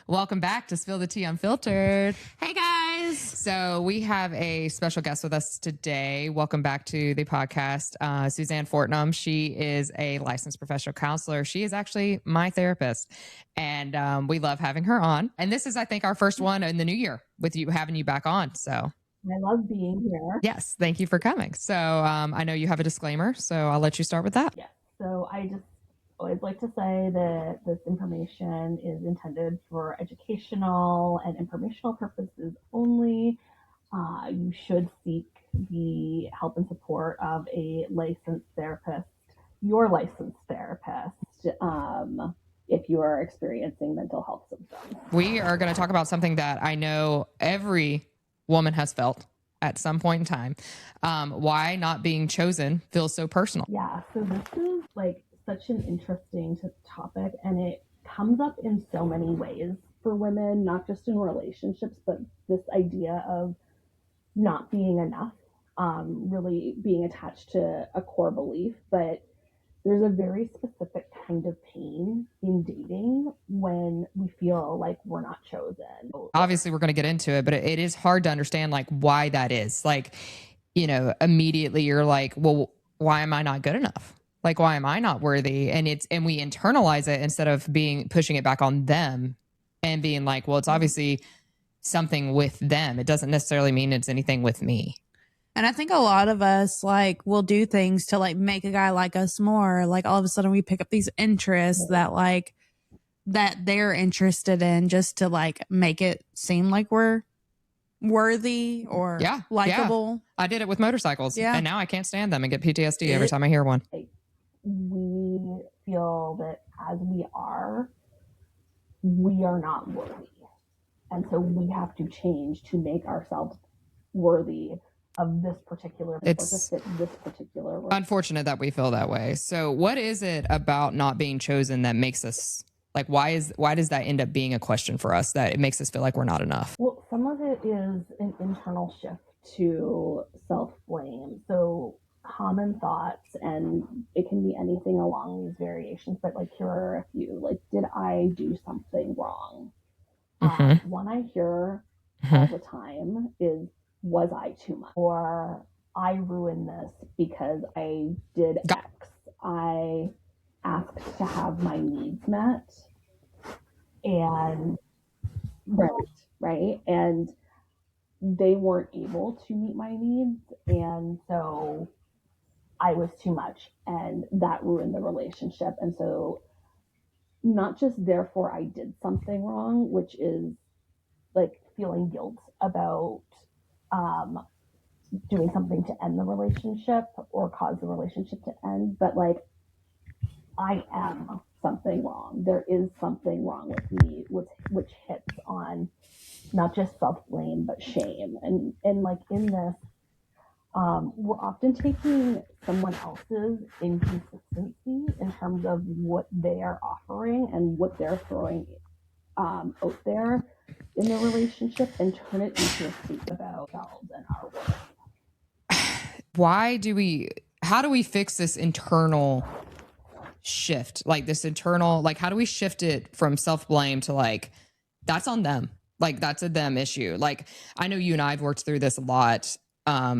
Welcome back to Spill the Tea Unfiltered. Hey guys. So we have a special guest with us today. Welcome back to the podcast, Suzanne Fortnum. She is a licensed professional counselor. She is actually my therapist, and we love having her on. And this is, I think, our first one in the new year with you having you back on. So I love being here. yes, thank you for coming. So I know you have a disclaimer, so I'll let you start with that. Yes. So I just always like to say that this information is intended for educational and informational purposes only. You should seek the help and support of a licensed therapist, your licensed therapist, if you are experiencing mental health symptoms. We are going to talk about something that I know every woman has felt at some point in time. Why not being chosen feels so personal. Yeah, so this is like such an interesting topic, and it comes up in so many ways for women, not just in relationships, but this idea of not being enough, really being attached to a core belief. But there's a very specific kind of pain in dating when we feel like we're not chosen. Obviously, we're going to get into it, but it is hard to understand like why that is. Like, you know, immediately you're like, well, why am I not good enough? Like, why am I not worthy? And we internalize it instead of pushing it back on them and being like, well, it's obviously something with them. It doesn't necessarily mean it's anything with me. And I think a lot of us like will do things to like make a guy like us more. Like all of a sudden we pick up these interests that they're interested in just to like make it seem like we're worthy or likable. I did it with motorcycles. Yeah. And now I can't stand them and get PTSD every time I hear one. We feel that as we are not worthy. And so we have to change to make ourselves worthy of this particular, it's this particular. Unfortunate that we feel that way. So what is it about not being chosen that makes us like, why does that end up being a question for us that it makes us feel like we're not enough? Well, some of it is an internal shift to self-blame. So common thoughts, and it can be anything along these variations, but like here are a few. Like, did I do something wrong? One I hear all the time is, was I too much? Or I ruined this because I did X. I asked to have my needs met, and right, and they weren't able to meet my needs, and so I was too much, and that ruined the relationship. And so not just therefore I did something wrong, which is like feeling guilt about doing something to end the relationship or cause the relationship to end, but like I am something wrong. There is something wrong with me, which hits on not just self-blame but shame. And like in this, we're often taking someone else's inconsistency in terms of what they are offering and what they're throwing out there in the relationship and turn it into a statement about ourselves and our worth. How do we fix this internal shift? Like this internal, like how do we shift it from self-blame to like, that's on them. Like that's a them issue. Like I know you and I've worked through this a lot.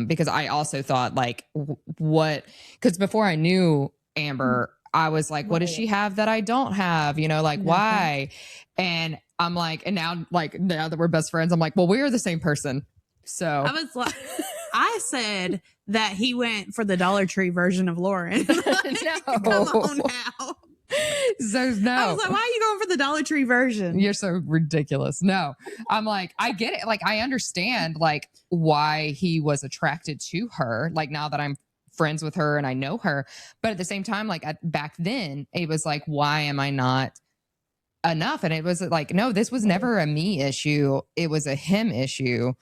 Because I also thought like because before I knew Amber, I was like, what does she have that I don't have? You know, like why? And I'm like, and now that we're best friends, I'm like, well, we are the same person. So I was like, I said that he went for the Dollar Tree version of Lauren. No. Come on now. So no. I was like, why are you going for the Dollar Tree version? You're so ridiculous. No, I'm like, I get it. Like, I understand like why he was attracted to her. Like now that I'm friends with her and I know her, but at the same time, like back then it was like, why am I not enough? And it was like, no, this was never a me issue. It was a him issue,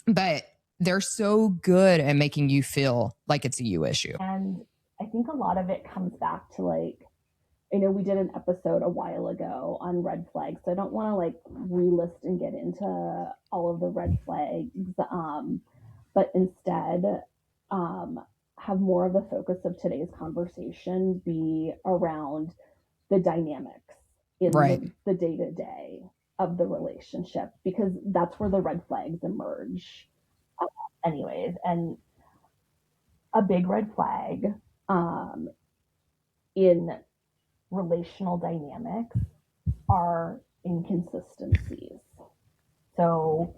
but they're so good at making you feel like it's a you issue. And I think a lot of it comes back to like, I know we did an episode a while ago on red flags, so I don't want to like relist and get into all of the red flags, but instead have more of the focus of today's conversation be around the dynamics in the day-to-day of the relationship, because that's where the red flags emerge, anyways. And a big red flag um, in relational dynamics are inconsistencies. So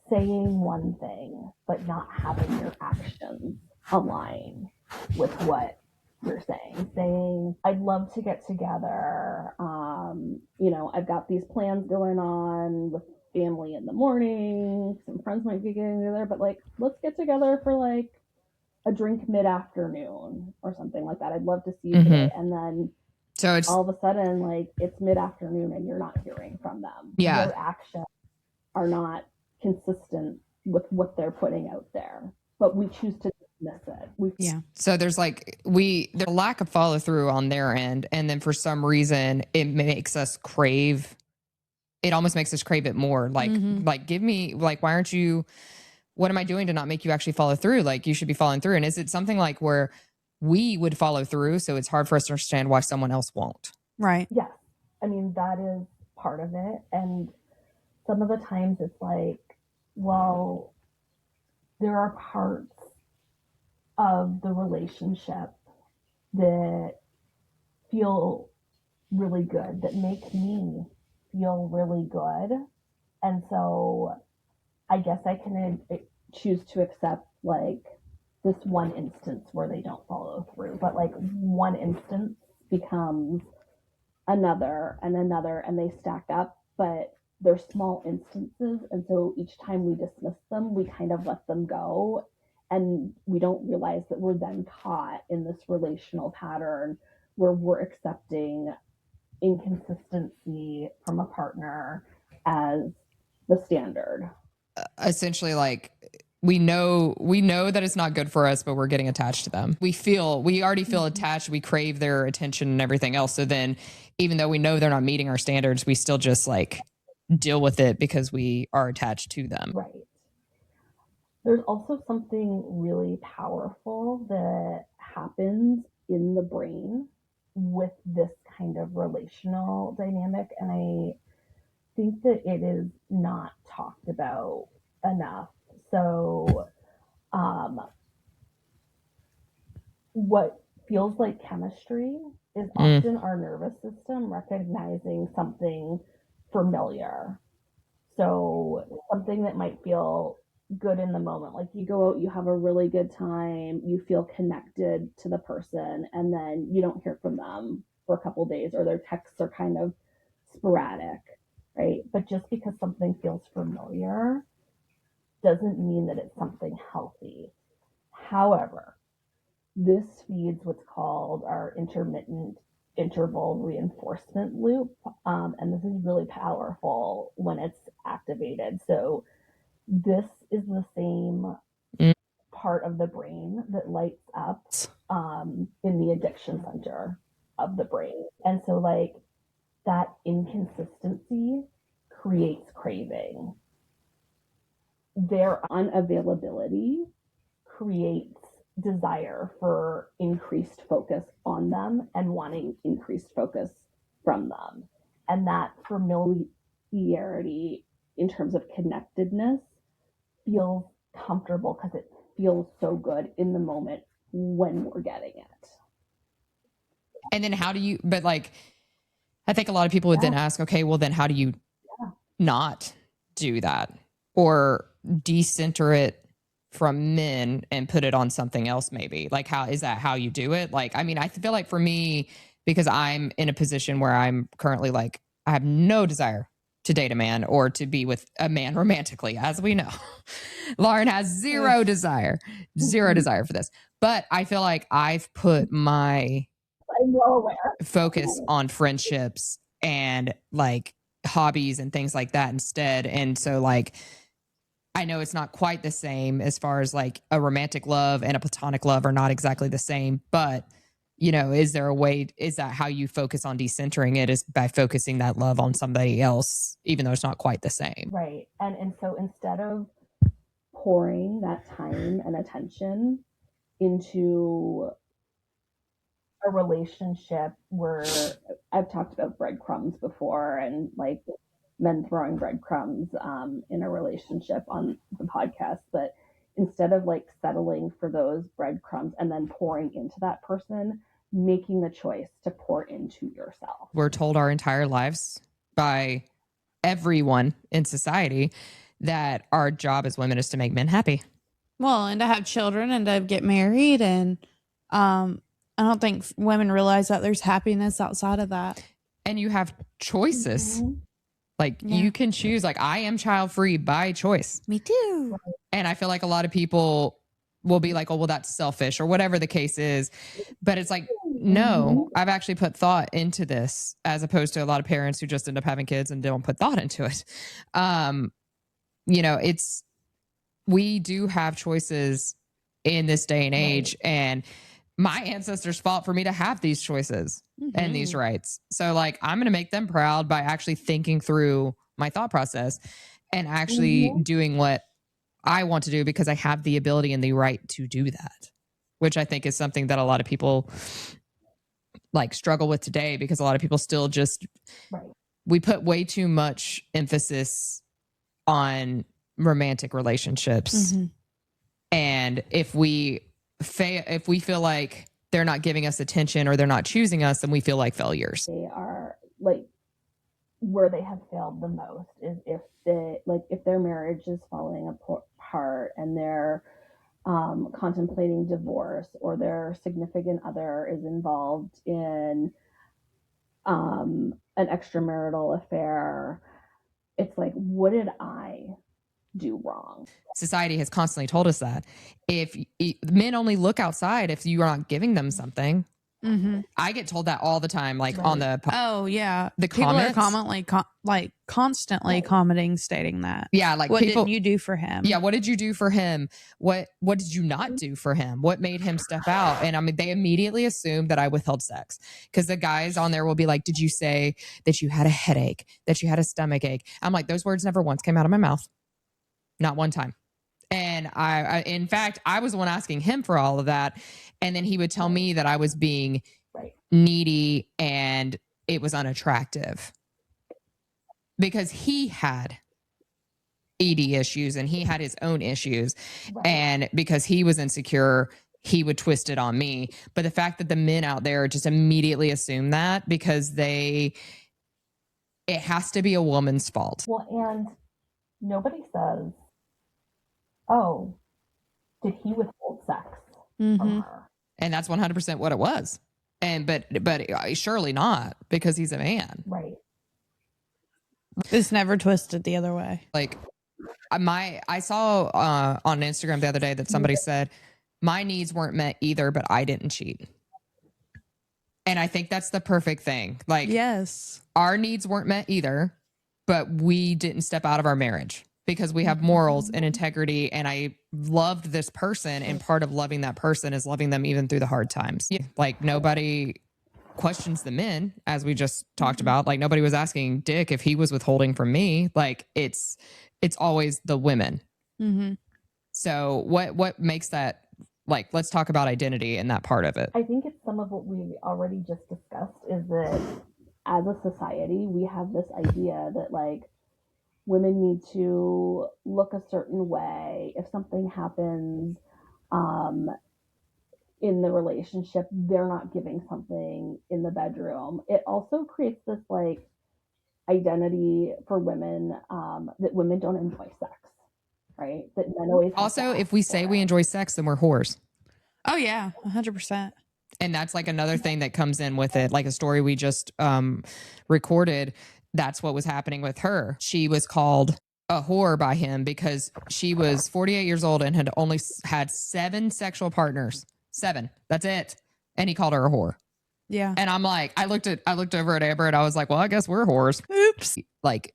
saying one thing but not having your actions align with what you're saying, I'd love to get together, I've got these plans going on with family in the morning, some friends might be getting together, but like, let's get together for like a drink mid-afternoon or something like that. I'd love to see you today. And then So it's all of a sudden, like, it's mid-afternoon and you're not hearing from them. Yeah. Their actions are not consistent with what they're putting out there, but we choose to dismiss it. Yeah. So there's like there's a lack of follow through on their end, and then for some reason it makes us crave. It almost makes us crave it more. Like give me, like, why aren't you? What am I doing to not make you actually follow through? Like, you should be following through. And is it something like where we would follow through, so it's hard for us to understand why someone else won't? Right. Yes. I mean, that is part of it. And some of the times it's like, well, there are parts of the relationship that feel really good, that make me feel really good. And so I guess I can choose to accept like this one instance where they don't follow through, but like one instance becomes another and another, and they stack up, but they're small instances. And so each time we dismiss them, we kind of let them go. And we don't realize that we're then caught in this relational pattern where we're accepting inconsistency from a partner as the standard. Essentially, like, we know that it's not good for us, but we're getting attached to them. We already feel attached. We crave their attention and everything else. So then, even though we know they're not meeting our standards, we still just like deal with it because we are attached to them. Right. There's also something really powerful that happens in the brain with this kind of relational dynamic. And I think that it is not talked about enough. So, what feels like chemistry is often our nervous system recognizing something familiar. So, something that might feel good in the moment, like you go out, you have a really good time, you feel connected to the person, and then you don't hear from them for a couple days, or their texts are kind of sporadic, right? But just because something feels familiar doesn't mean that it's something healthy. However, this feeds what's called our intermittent interval reinforcement loop. And this is really powerful when it's activated. So this is the same part of the brain that lights up in the addiction center of the brain. And so like that inconsistency creates craving. Their unavailability creates desire for increased focus on them and wanting increased focus from them. And that familiarity in terms of connectedness feels comfortable because it feels so good in the moment when we're getting it. And then how do you, but like, I think a lot of people would then ask, okay, well then how do you not do that or decenter it from men and put it on something else? Maybe like, how is that how you do it? Like, I mean, I feel like for me, because I'm in a position where I'm currently like, I have no desire to date a man or to be with a man romantically, as we know. Lauren has zero desire for this. But I feel like I've put my focus on friendships and like hobbies and things like that instead. And so like, I know it's not quite the same as far as like a romantic love and a platonic love are not exactly the same, but you know, is there a way, is that how you focus on decentering it, is by focusing that love on somebody else, even though it's not quite the same? Right. And so instead of pouring that time and attention into a relationship where I've talked about breadcrumbs before, and like men throwing breadcrumbs in a relationship on the podcast, but instead of like settling for those breadcrumbs and then pouring into that person, making the choice to pour into yourself. We're told our entire lives by everyone in society that our job as women is to make men happy. Well, and to have children and to get married. And I don't think women realize that there's happiness outside of that. And you have choices. Mhm. Like Yeah. you can choose, like I am child free by choice. Me too. And I feel like a lot of people will be like, oh, well, that's selfish or whatever the case is. But it's like, no, I've actually put thought into this as opposed to a lot of parents who just end up having kids and don't put thought into it. You know, we do have choices in this day and age. And my ancestors fought for me to have these choices and these rights. So like, I'm going to make them proud by actually thinking through my thought process and actually doing what I want to do because I have the ability and the right to do that, which I think is something that a lot of people like struggle with today because a lot of people still just, we put way too much emphasis on romantic relationships. And if we feel like they're not giving us attention or they're not choosing us, then we feel like failures. They are like where they have failed the most is if their marriage is falling apart and they're contemplating divorce or their significant other is involved in an extramarital affair. It's like, what did I do wrong? Society has constantly told us that if men only look outside if you are not giving them something. I get told that all the time, like on the the people comments. are constantly commenting, stating that. Yeah, like what people, didn't you do for him? Yeah, what did you do for him? What did you not do for him? What made him step out? And I mean, they immediately assume that I withheld sex because the guys on there will be like, "Did you say that you had a headache? That you had a stomach ache?" I'm like, those words never once came out of my mouth, not one time. And I in fact, I was the one asking him for all of that. And then he would tell me that I was being needy and it was unattractive because he had ED issues and he had his own issues. And because he was insecure, he would twist it on me. But the fact that the men out there just immediately assume that because it has to be a woman's fault. Well, and nobody says, oh, did he withhold sex from her? And that's 100% what it was. And but surely not because he's a man. Right. It's never twisted the other way. Like I saw on Instagram the other day that somebody said my needs weren't met either, but I didn't cheat. And I think that's the perfect thing. Like, yes, our needs weren't met either, but we didn't step out of our marriage because we have morals and integrity. And I loved this person. And part of loving that person is loving them even through the hard times. Like nobody questions the men, as we just talked about. Like nobody was asking Dick if he was withholding from me. Like it's always the women. So what makes that, like, let's talk about identity and that part of it. I think it's some of what we already just discussed is that as a society, we have this idea that like women need to look a certain way. If something happens in the relationship, they're not giving something in the bedroom. It also creates this like identity for women that women don't enjoy sex, right? That men always have Also, to if we ask say for we it. enjoy sex, then we're whores. Oh yeah, 100%. And that's like another thing that comes in with it. Like a story we just recorded. That's what was happening with her. She was called a whore by him because she was 48 years old and had only had 7 sexual partners. 7. That's it. And he called her a whore. Yeah. And I'm like, I looked over at Amber and I was like, well, I guess we're whores. Oops. Like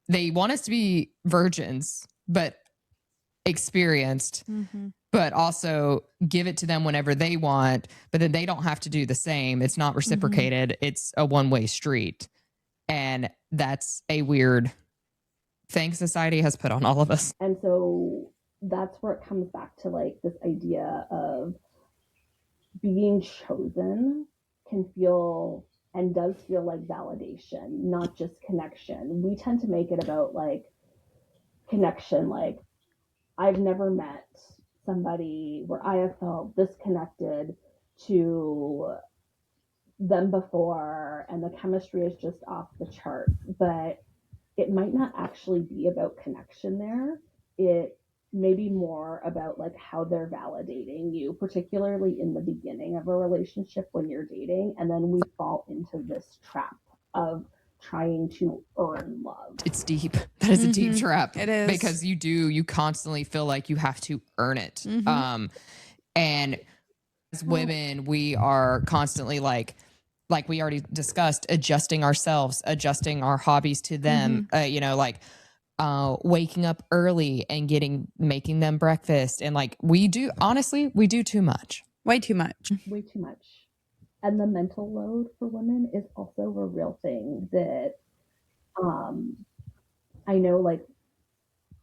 they want us to be virgins, but experienced, but also give it to them whenever they want, but then they don't have to do the same. It's not reciprocated. It's a one-way street. And that's a weird thing society has put on all of us. And so that's where it comes back to like this idea of being chosen can feel and does feel like validation, not just connection. We tend to make it about like connection. Like, I've never met somebody where I have felt disconnected to them before and the chemistry is just off the charts. But it might not actually be about connection there. It may be more about like how they're validating you, particularly in the beginning of a relationship when you're dating. And then we fall into this trap of trying to earn love. It's deep. That is a deep trap. It is. Because you constantly feel like you have to earn it. And as women, we are constantly like we already discussed, adjusting ourselves, adjusting our hobbies to them, waking up early and making them breakfast. And like, we do too much. Way too much. Way too much. And the mental load for women is also a real thing that I know like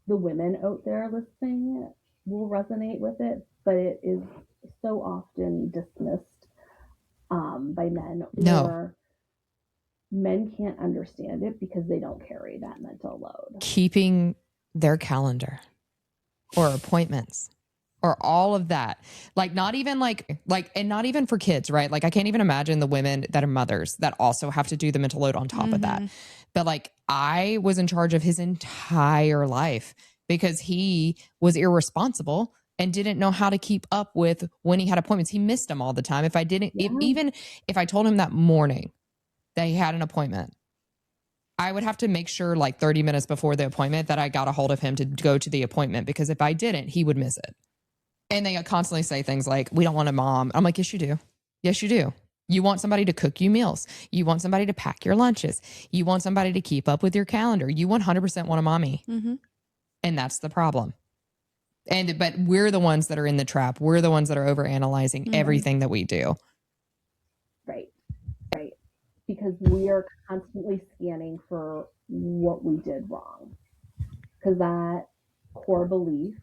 the women out there listening will resonate with it, but it is so often dismissed by men. No. Or men can't understand it because they don't carry that mental load. Keeping their calendar or appointments or all of that. Like, not even and not even for kids, right? Like, I can't even imagine the women that are mothers that also have to do the mental load on top of that. But like, I was in charge of his entire life because he was irresponsible and didn't know how to keep up with when he had appointments. He missed them all the time. If I didn't, even if I told him that morning that he had an appointment, I would have to make sure like 30 minutes before the appointment that I got a hold of him to go to the appointment, because if I didn't, he would miss it. And they constantly say things like, we don't want a mom. I'm like, yes, you do. Yes, you do. You want somebody to cook you meals. You want somebody to pack your lunches. You want somebody to keep up with your calendar. You 100% want a mommy. And that's the problem. But we're the ones that are in the trap. We're the ones that are overanalyzing everything that we do. Right. Because we are constantly scanning for what we did wrong. Because that core belief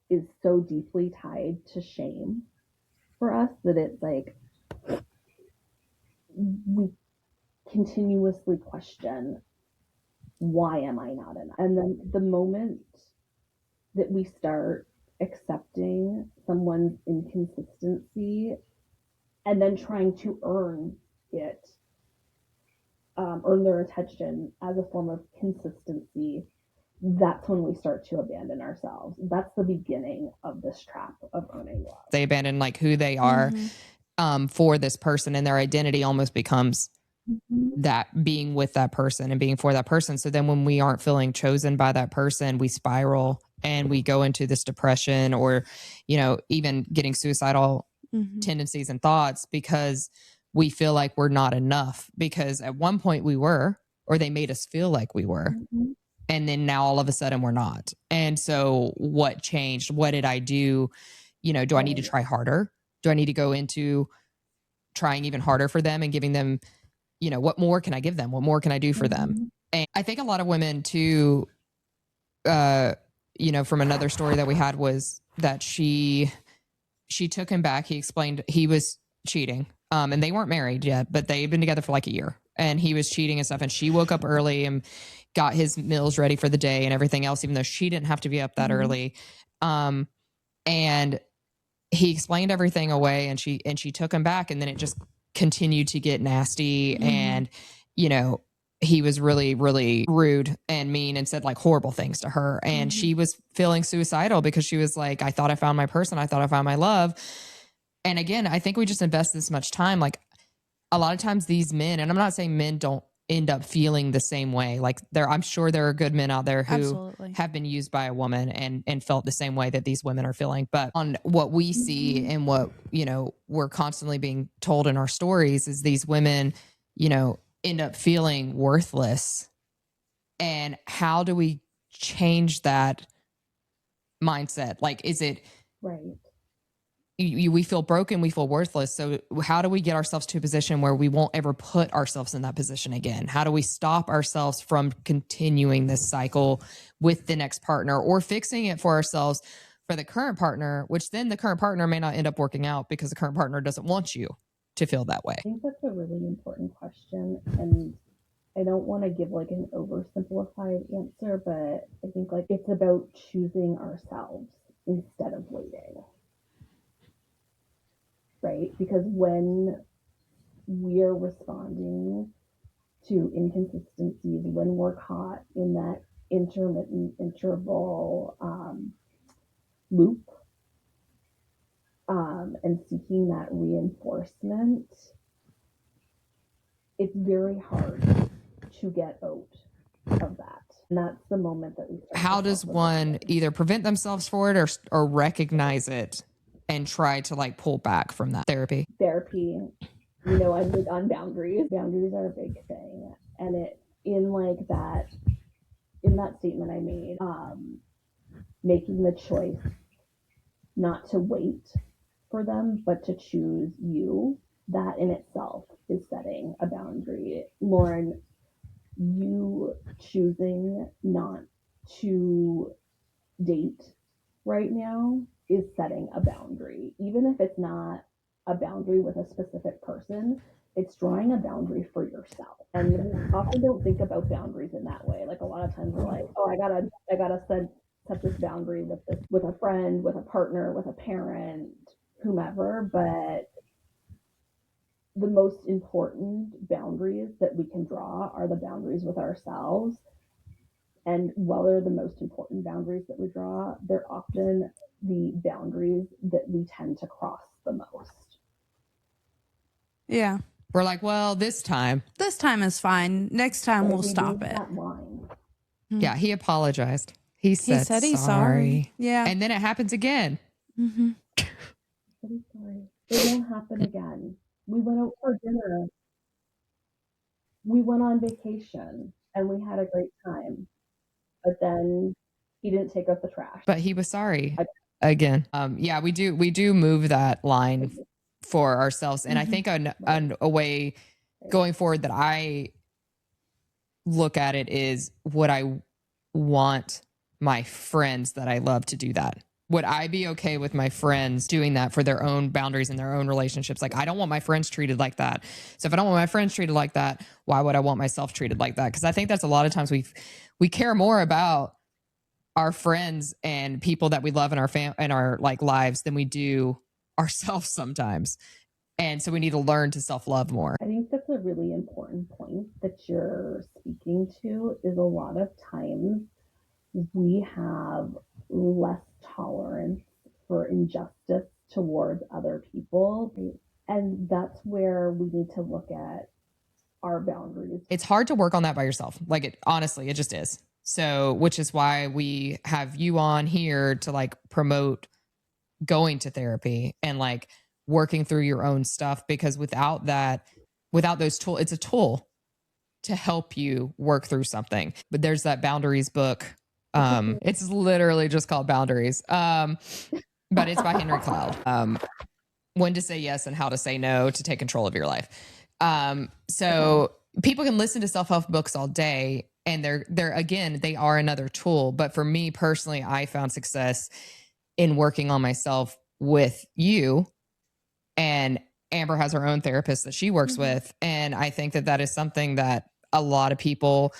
is so deeply tied to shame for us that it's like we continuously question, why am I not enough? And then the moment that we start accepting someone's inconsistency and then trying to earn it, earn their attention as a form of consistency, that's when we start to abandon ourselves. That's the beginning of this trap of earning love. They abandon like who they are for this person, and their identity almost becomes that being with that person and being for that person. So then when we aren't feeling chosen by that person, we spiral and we go into this depression or, even getting suicidal tendencies and thoughts because we feel like we're not enough, because at one point we were, or they made us feel like we were. And then now all of a sudden we're not. And so what changed? What did I do? Do I need to try harder? Do I need to go into trying even harder for them and giving them, what more can I give them? What more can I do for them? And I think a lot of women too, from another story that we had was that she took him back. He explained he was cheating. And they weren't married yet, but they'd been together for like a year, and he was cheating and stuff. And she woke up early and got his meals ready for the day and everything else, even though she didn't have to be up that early. And he explained everything away, and she took him back, and then it just continued to get nasty. And, he was really, really rude and mean and said like horrible things to her. And she was feeling suicidal because she was like, I thought I found my person. I thought I found my love. And again, I think we just invest this much time. Like a lot of times these men, and I'm not saying men don't end up feeling the same way. Like I'm sure there are good men out there who have been used by a woman and felt the same way that these women are feeling. But on what we see and what, we're constantly being told in our stories is these women, end up feeling worthless. And how do we change that mindset? Like, is it right? We feel broken, we feel worthless. So how do we get ourselves to a position where we won't ever put ourselves in that position again? How do we stop ourselves from continuing this cycle with the next partner, or fixing it for ourselves for the current partner, which then the current partner may not end up working out because the current partner doesn't want you to feel that way? I think that's a really important question, and I don't want to give like an oversimplified answer, but I think like it's about choosing ourselves instead of waiting, right? Because when we're responding to inconsistencies, when we're caught in that intermittent interval loop, and seeking that reinforcement, it's very hard to get out of that. And that's the moment that we start. How does one either prevent themselves for it or recognize it and try to like pull back from that? Therapy. You know, I'm big on boundaries. Boundaries are a big thing. And it in that statement I made, making the choice not to wait for them, but to choose you, that in itself is setting a boundary. Lauren, you choosing not to date right now is setting a boundary. Even if it's not a boundary with a specific person, it's drawing a boundary for yourself. And we often don't think about boundaries in that way. Like a lot of times we're like, oh, I gotta set this boundary with a friend, with a partner, with a parent, whomever. But the most important boundaries that we can draw are the boundaries with ourselves. And while they're the most important boundaries that we draw, they're often the boundaries that we tend to cross the most. Yeah. We're like, well, this time is fine. Next time we'll stop it. That line. Yeah, he apologized. He said he's sorry. Yeah. And then it happens again. Mm-hmm. I'm sorry. It won't happen again. We went out for dinner. We went on vacation and we had a great time. But then he didn't take out the trash. But he was sorry again. Yeah, we do move that line for ourselves. And I think a way going forward that I look at it is, would I want my friends that I love to do that? Would I be okay with my friends doing that for their own boundaries and their own relationships? Like, I don't want my friends treated like that. So if I don't want my friends treated like that, why would I want myself treated like that? Because I think that's a lot of times we care more about our friends and people that we love in our like lives than we do ourselves sometimes. And so we need to learn to self-love more. I think that's a really important point that you're speaking to. Is a lot of times we have less tolerance for injustice towards other people. And that's where we need to look at our boundaries. It's hard to work on that by yourself. Like, honestly, it just is. So, which is why we have you on here to like promote going to therapy and like working through your own stuff, because without those tools, it's a tool to help you work through something. But there's that boundaries book. It's literally just called Boundaries. But it's by Henry Cloud. When to say yes and how to say no to take control of your life. So people can listen to self-help books all day, and they're again, they are another tool. But for me personally, I found success in working on myself with you, and Amber has her own therapist that she works with. And I think that is something that a lot of people,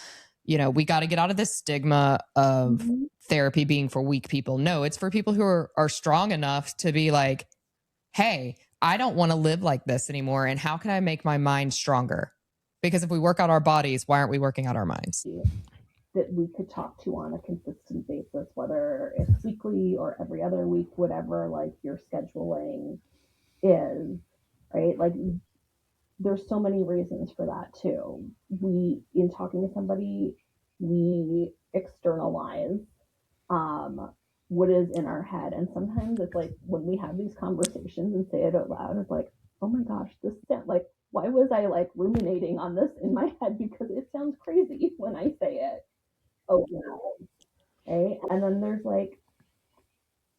we got to get out of this stigma of therapy being for weak people. No, it's for people who are strong enough to be like, hey, I don't want to live like this anymore. And how can I make my mind stronger? Because if we work out our bodies, why aren't we working out our minds? That we could talk to on a consistent basis, whether it's weekly or every other week, whatever like your scheduling is, right? Like there's so many reasons for that too. In talking to somebody, we externalize what is in our head. And sometimes it's like when we have these conversations and say it out loud, it's like, oh my gosh, this sounds like, why was I like ruminating on this in my head? Because it sounds crazy when I say it. Oh, yeah. Right. And then there's like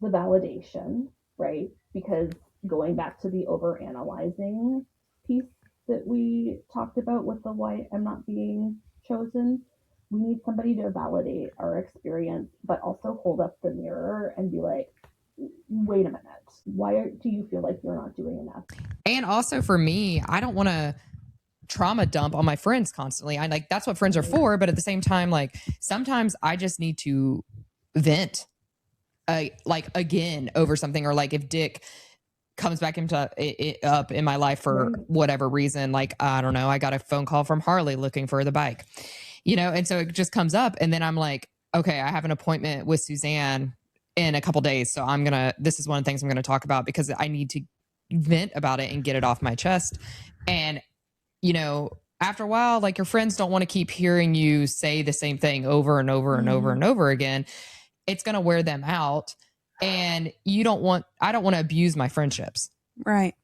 the validation, right? Because going back to the overanalyzing piece that we talked about with the why I'm not being chosen, we need somebody to validate our experience, but also hold up the mirror and be like, wait a minute, do you feel like you're not doing enough? And also for me, I don't want to trauma dump on my friends constantly. I like, that's what friends are for. But at the same time, like sometimes I just need to vent, like again over something, or like if Dick comes back into it up in my life for whatever reason, like, I don't know, I got a phone call from Harley looking for the bike, you know? And so it just comes up, and then I'm like, okay, I have an appointment with Suzanne in a couple days. So this is one of the things I'm going to talk about, because I need to vent about it and get it off my chest. And, you know, after a while, like your friends don't want to keep hearing you say the same thing over and over and over and over again. It's going to wear them out. And I don't want to abuse my friendships. Right.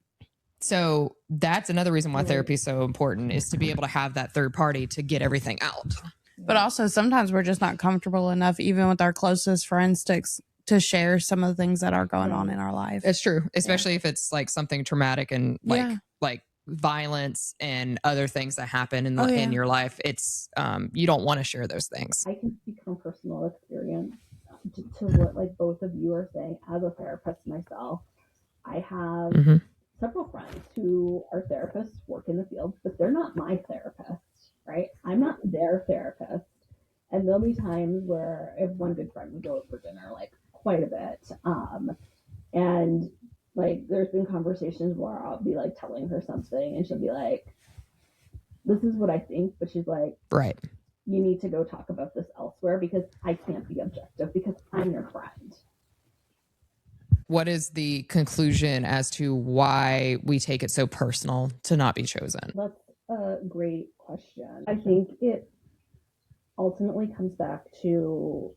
So that's another reason why therapy is so important, is to be able to have that third party to get everything out. But also sometimes we're just not comfortable enough, even with our closest friends, to share some of the things that are going on in our life. It's true. Especially if it's like something traumatic and like violence and other things that happen in your life. It's, you don't want to share those things. I can speak from personal experience to what like both of you are saying. As a therapist myself, I have several friends who are therapists, work in the field, but they're not my therapist, right? I'm not their therapist. And there'll be times where if one good friend would go out for dinner, like quite a bit. And like there's been conversations where I'll be like telling her something and she'll be like, this is what I think, but she's like, right, you need to go talk about this elsewhere, because I can't be objective because I'm your friend. What is the conclusion as to why we take it so personal to not be chosen? That's a great question. I think it ultimately comes back to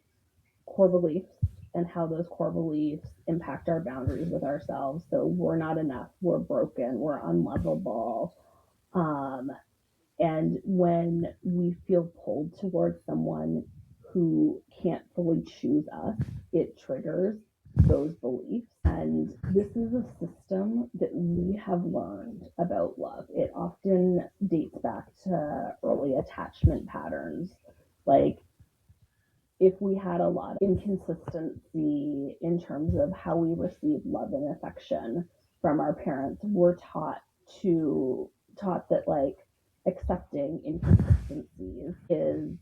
core beliefs and how those core beliefs impact our boundaries with ourselves. So we're not enough, we're broken, we're unlovable. And when we feel pulled towards someone who can't fully choose us, it triggers those beliefs. And this is a system that we have learned about love. It often dates back to early attachment patterns. Like if we had a lot of inconsistency in terms of how we receive love and affection from our parents, we're taught that like accepting inconsistencies is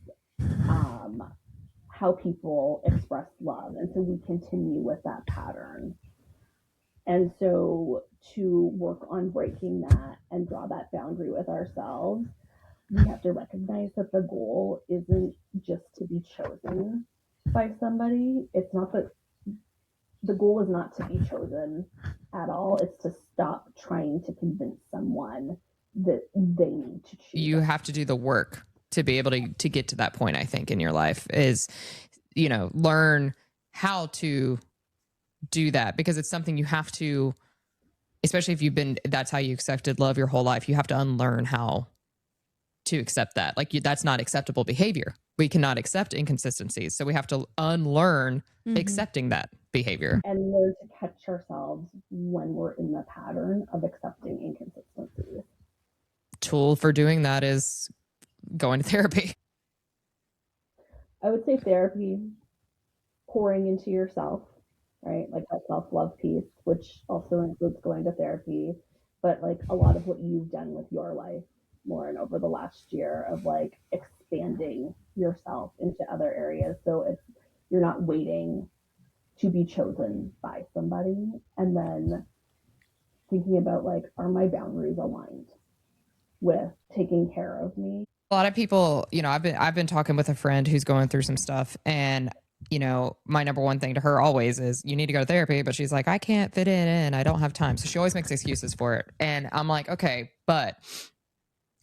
how people express love. And so we continue with that pattern. And so to work on breaking that and draw that boundary with ourselves, we have to recognize that the goal isn't just to be chosen by somebody. It's not that the goal is not to be chosen at all. It's to stop trying to convince someone that they need to choose. You have to do the work to be able to get to that point, I think, in your life, is, you know, learn how to do that, because it's something you have to, especially if that's how you accepted love your whole life, you have to unlearn how to accept that. Like that's not acceptable behavior. We cannot accept inconsistencies. So we have to unlearn accepting that behavior. And learn to catch ourselves when we're in the pattern of accepting inconsistencies. Tool for doing that is going to therapy. I would say therapy, pouring into yourself, right? Like that self-love piece, which also includes going to therapy, but like a lot of what you've done with your life, Lauren, over the last year of like expanding yourself into other areas. So you're not waiting to be chosen by somebody, and then thinking about like, are my boundaries aligned with taking care of me? A lot of people, you know, I've been talking with a friend who's going through some stuff, and you know, my number one thing to her always is you need to go to therapy, but she's like, I can't fit it in. I don't have time. So she always makes excuses for it. And I'm like, okay, but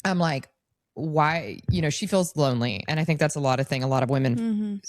I'm like, why, you know, she feels lonely. And I think that's a lot of women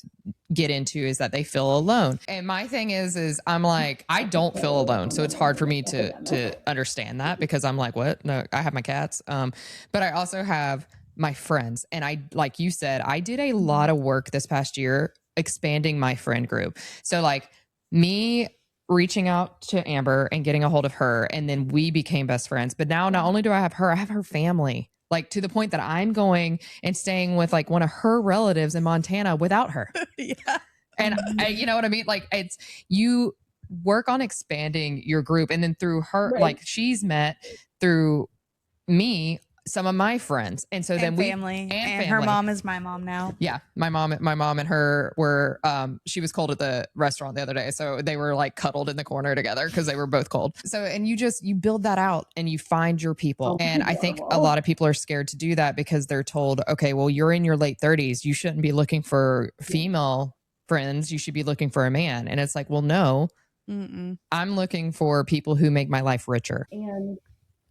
get into, is that they feel alone. And my thing is I'm like, I don't feel alone. So it's hard for me to understand that, because I'm like, what? No, I have my cats. But I also have my friends. And I, like you said, I did a lot of work this past year expanding my friend group. So like me reaching out to Amber and getting a hold of her, and then we became best friends. But now not only do I have her family, like to the point that I'm going and staying with like one of her relatives in Montana without her. Yeah. And you know what I mean? Like it's, you work on expanding your group. And then through her, Right. like she's met through me, some of my friends. And so then And we, family. And her family. mom is my mom now. Yeah. My mom and her were, she was cold at the restaurant the other day. So they were like cuddled in the corner together because they were both cold. So, and you build that out and you find your people. Oh, And I think a adorable. lot of people are scared to do that because they're told, okay, well, you're in your late 30s. You shouldn't be looking for female friends. You should be looking for a man. And it's like, well, no, Mm-mm. I'm looking for people who make my life richer. And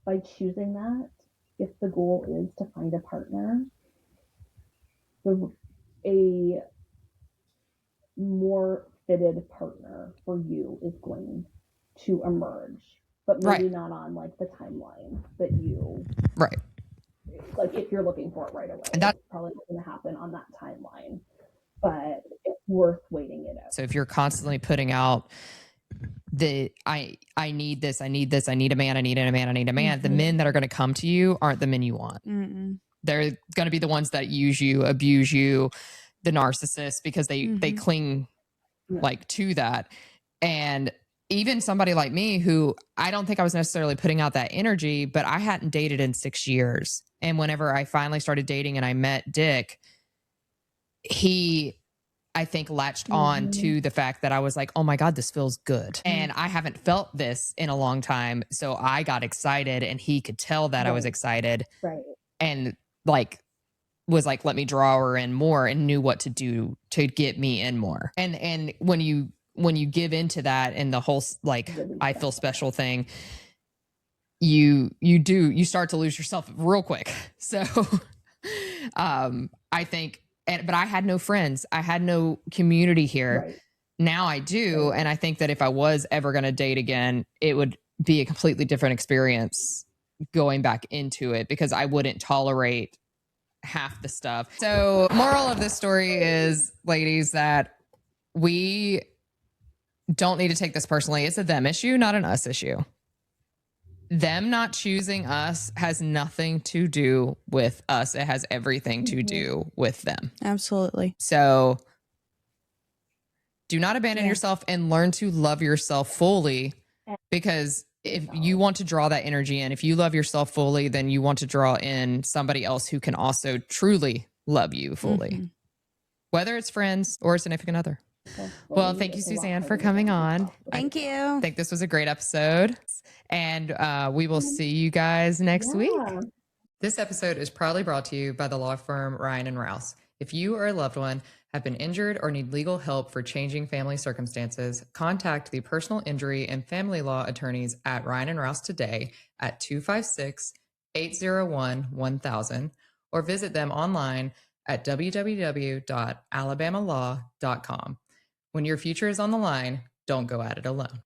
by choosing that, if the goal is to find a partner, a more fitted partner for you is going to emerge, but maybe Right. not on like the timeline that you Right. like. If you're looking for it right away, And that- it's probably not going to happen on that timeline, but it's worth waiting it out. So if you're constantly putting out I need this, I need this, I need a man, I need a man, I need a man, the Mhm. men that are going to come to you aren't the men you want. Mm-mm. They're going to be the ones that use you, abuse you, the narcissists, because they Mhm. cling Yeah. like to that. And even somebody like me, who I don't think I was necessarily putting out that energy, but I hadn't dated in 6 years. And whenever I finally started dating and I met Dick, he, I think, latched on Mhm. to the fact that I was like, oh my God, this feels good. And I haven't felt this in a long time. So I got excited and he could tell that I was Right. excited Right. and like was like, let me draw her in more and knew what to do to get me in more. And when you give into that and the whole like Really I feel special. special thing, you start to lose yourself real quick. So I think but I had no friends. I had no community here. Right. Now I do. Right. And I think that if I was ever going to date again, it would be a completely different experience going back into it because I wouldn't tolerate half the stuff. So moral of this story is, ladies, that we don't need to take this personally. It's a them issue, not an us issue. Them not choosing us has nothing to do with us. It has everything to do with them. Absolutely. So do not abandon Yeah. yourself and learn to love yourself fully, because if you want to draw that energy in, if you love yourself fully, then you want to draw in somebody else who can also truly love you fully, Mhm. whether it's friends or a significant other. Well, thank you, It's a lot Suzanne, for harder coming than on. possible. Thank you. I think this was a great episode, and we will see you guys next week. Yeah. This episode is proudly brought to you by the law firm Ryan and Rouse. If you or a loved one have been injured or need legal help for changing family circumstances, contact the personal injury and family law attorneys at Ryan and Rouse today at 256-801-1000 or visit them online at www.alabamalaw.com. When your future is on the line, don't go at it alone.